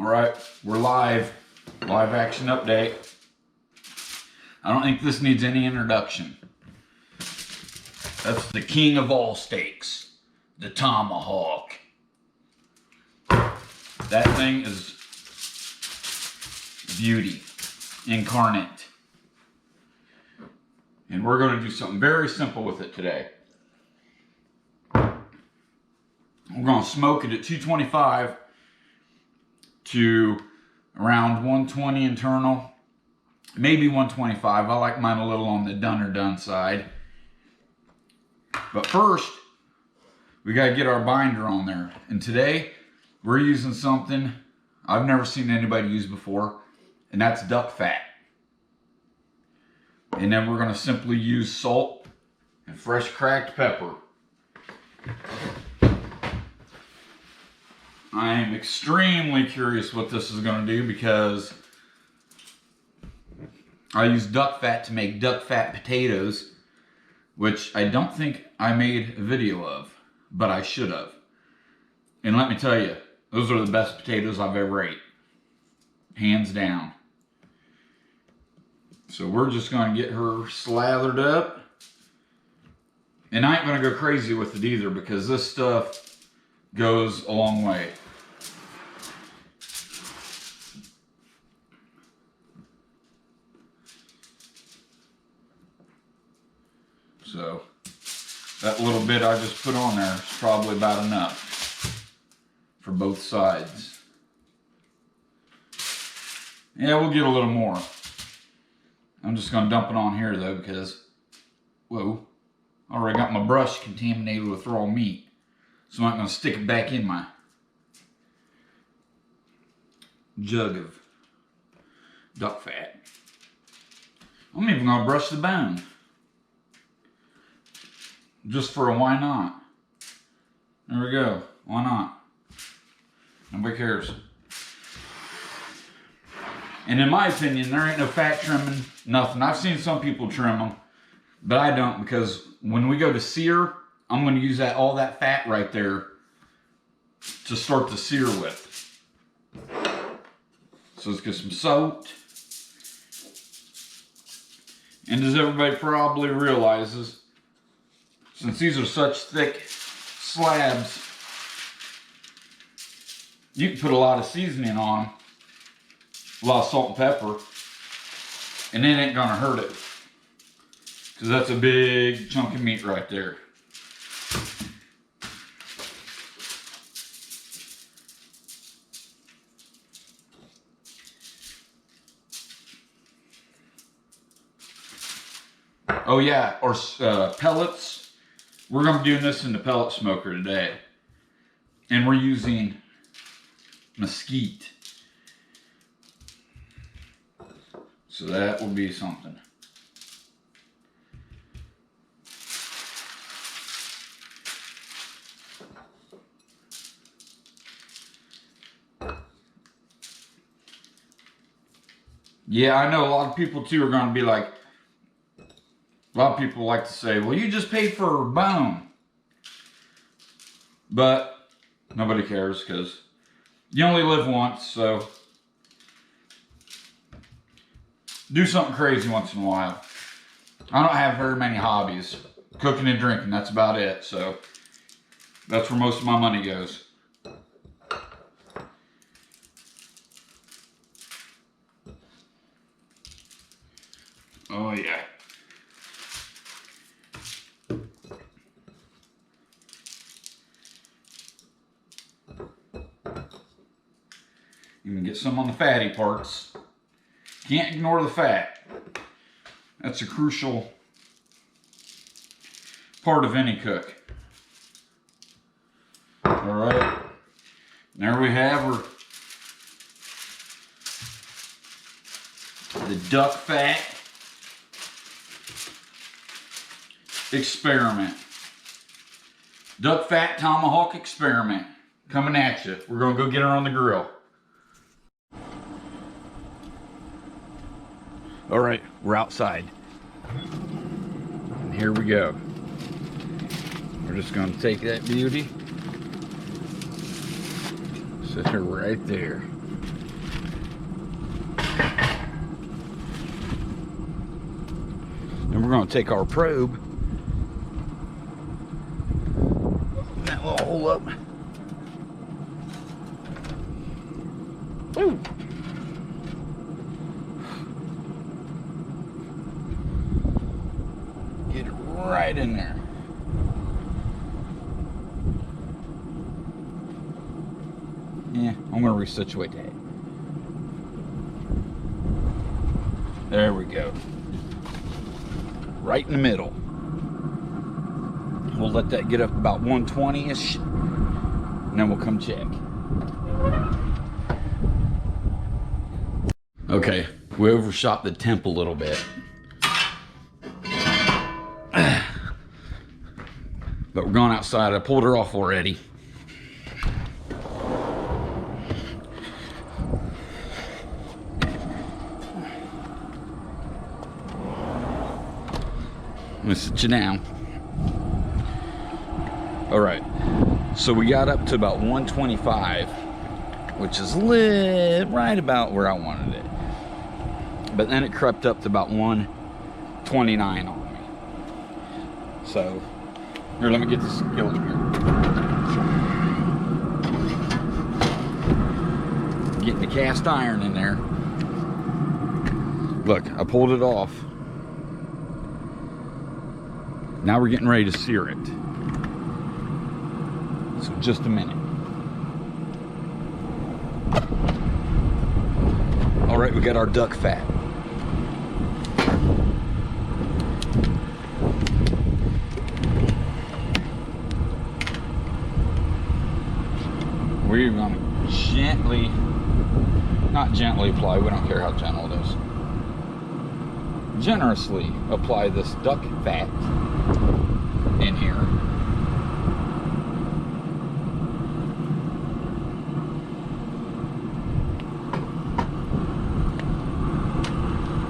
All right, we're live action update. I don't think this needs any introduction. That's the king of all steaks, the tomahawk. That thing is beauty incarnate. And we're going to do something very simple with it today. We're going to smoke it at 225 to around 120 internal, maybe 125. I like mine a little on the done side. But first, we got to get our binder on there. And today, we're using something I've never seen anybody use before, and that's duck fat. And then we're going to simply use salt and fresh cracked pepper. I am extremely curious what this is going to do because I use duck fat to make duck fat potatoes, which I don't think I made a video of, but I should have. And let me tell you, those are the best potatoes I've ever ate. Hands down. So we're just going to get her slathered up. And I ain't going to go crazy with it either because this stuff goes a long way. So that little bit I just put on there is probably about enough for both sides. Yeah, we'll get a little more. I'm just going to dump it on here though because, whoa, I already got my brush contaminated with raw meat. So I'm not going to stick it back in my jug of duck fat. I'm even going to brush the bone. Just for a why not. There we go. Why not? Nobody cares. And in my opinion, there ain't no fat trimming, nothing. I've seen some people trim them, but I don't because when we go to sear, I'm going to use all that fat right there to start to sear with. So let's get some salt. And as everybody probably realizes, since these are such thick slabs, you can put a lot of seasoning on them, a lot of salt and pepper, and it ain't gonna hurt it. Because that's a big chunk of meat right there. Oh yeah, or pellets. We're going to be doing this in the pellet smoker today. And we're using mesquite. So that will be something. Yeah, I know a lot of people too are going to be like, a lot of people like to say, well, you just paid for a bone. But nobody cares because you only live once, so do something crazy once in a while. I don't have very many hobbies. Cooking and drinking, that's about it. So that's where most of my money goes. Oh yeah. You can get some on the fatty parts. Can't ignore the fat. That's a crucial part of any cook. Alright. There we have her. The duck fat experiment. Duck fat tomahawk experiment. Coming at you. We're going to go get her on the grill. All right, we're outside. And here we go. We're just going to take that beauty, sit her right there. gonna take our probe, open that little hole up. Ooh. Get it right in there. Yeah, I'm gonna resituate that. There we go. Right in the middle. We'll let that get up about 120-ish, and then we'll come check. Okay, we overshot the temp a little bit. But we're going outside. I pulled her off already. I'm gonna sit you down. All right, so we got up to about 125, which is right about where I wanted it. But then it crept up to about 129 on me. So, here, let me get the skillet here. Getting the cast iron in there. Look, I pulled it off. Now we're getting ready to sear it. So just a minute. All right, we got our duck fat. We're gonna gently, not gently apply, we don't care how gentle it is. Generously apply this duck fat in here.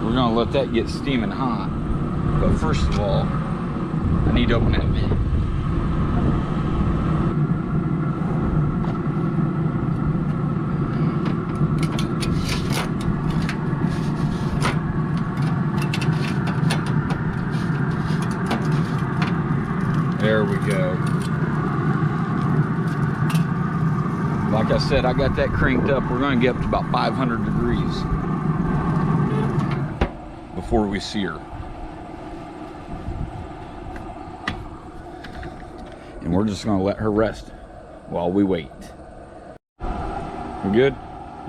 We're gonna let that get steaming hot. But first of all, I need to open that vent. There we go. Like I said, I got that cranked up. We're going to get up to about 500 degrees before we sear. And we're just going to let her rest while we wait. We good?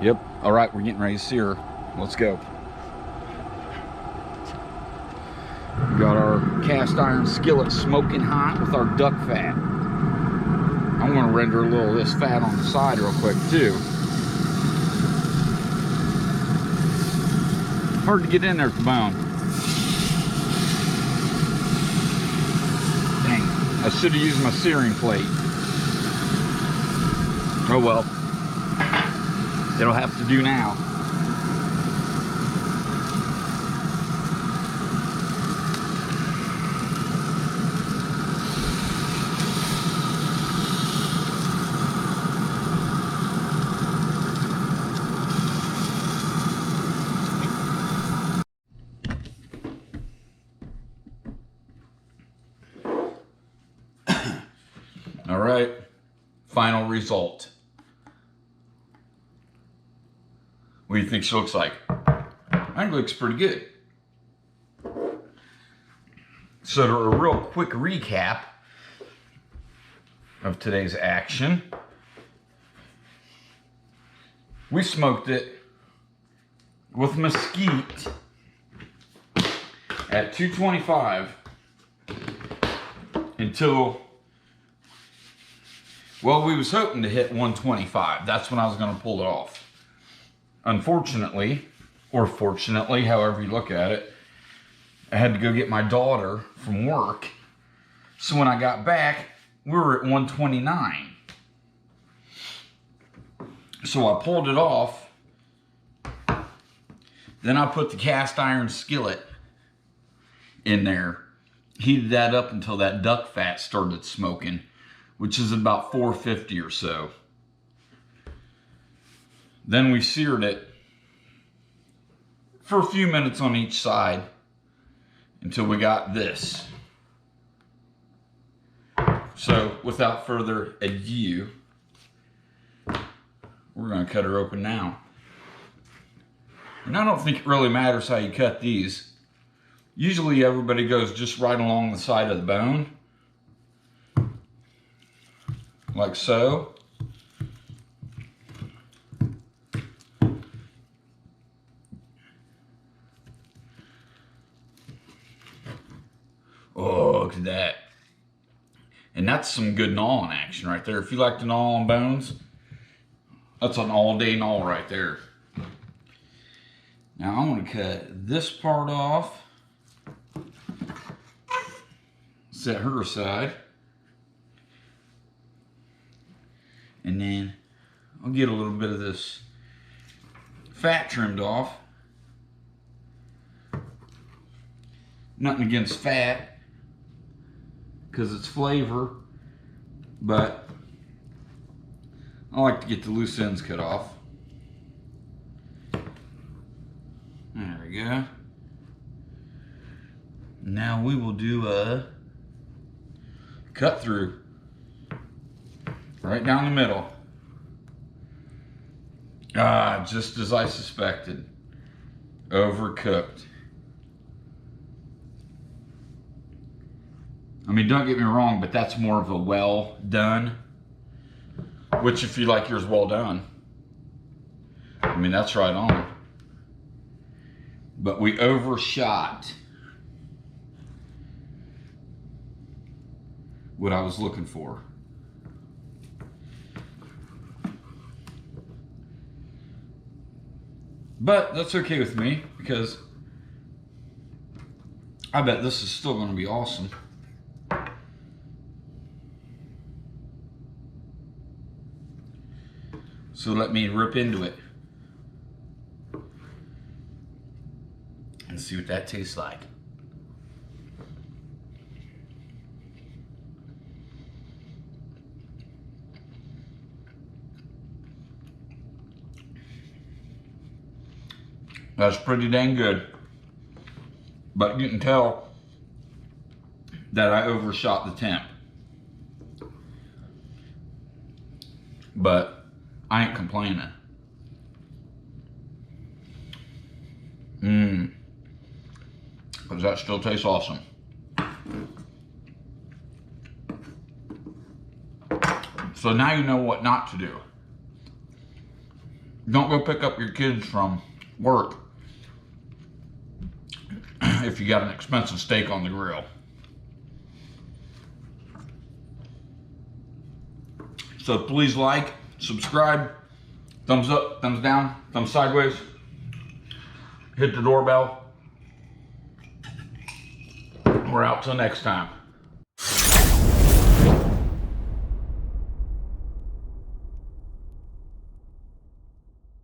Yep. All right, we're getting ready to sear. Let's go. Got our cast iron skillet smoking hot with our duck fat. I'm going to render a little of this fat on the side real quick too. Hard to get in there with the bone. Dang, I should have used my searing plate. Oh well. It'll have to do now. All right, final result. What do you think she looks like? I think it looks pretty good. So to a real quick recap of today's action. We smoked it with mesquite at 225 until, well, we was hoping to hit 125. That's when I was going to pull it off. Unfortunately, or fortunately, however you look at it, I had to go get my daughter from work. So when I got back, we were at 129. So I pulled it off. Then I put the cast iron skillet in there. Heated that up until that duck fat started smoking, which is about 450 or so. Then we seared it for a few minutes on each side. until we got this. So without further ado, we're going to cut her open now. And I don't think it really matters how you cut these. Usually everybody goes just right along the side of the bone, like so. Oh, look at that. And that's some good gnawing action right there. If you like to gnaw on bones, that's an all-day gnaw right there. Now I'm going to cut this part off. Set her aside. And then I'll get a little bit of this fat trimmed off. Nothing against fat, because it's flavor, but I like to get the loose ends cut off. There we go. Now we will do a cut through right down the middle. Just as I suspected. Overcooked. I mean, don't get me wrong, but that's more of a well done. Which, if you like yours well done, I mean, that's right on. But we overshot what I was looking for. But that's okay with me, because I bet this is still going to be awesome. So let me rip into it and see what that tastes like. That's pretty dang good. But you can tell that I overshot the temp. But I ain't complaining. Because that still tastes awesome. So now you know what not to do. Don't go pick up your kids from work if you got an expensive steak on the grill. So please like, subscribe, thumbs up, thumbs down, thumbs sideways, hit the doorbell. We're out till next time.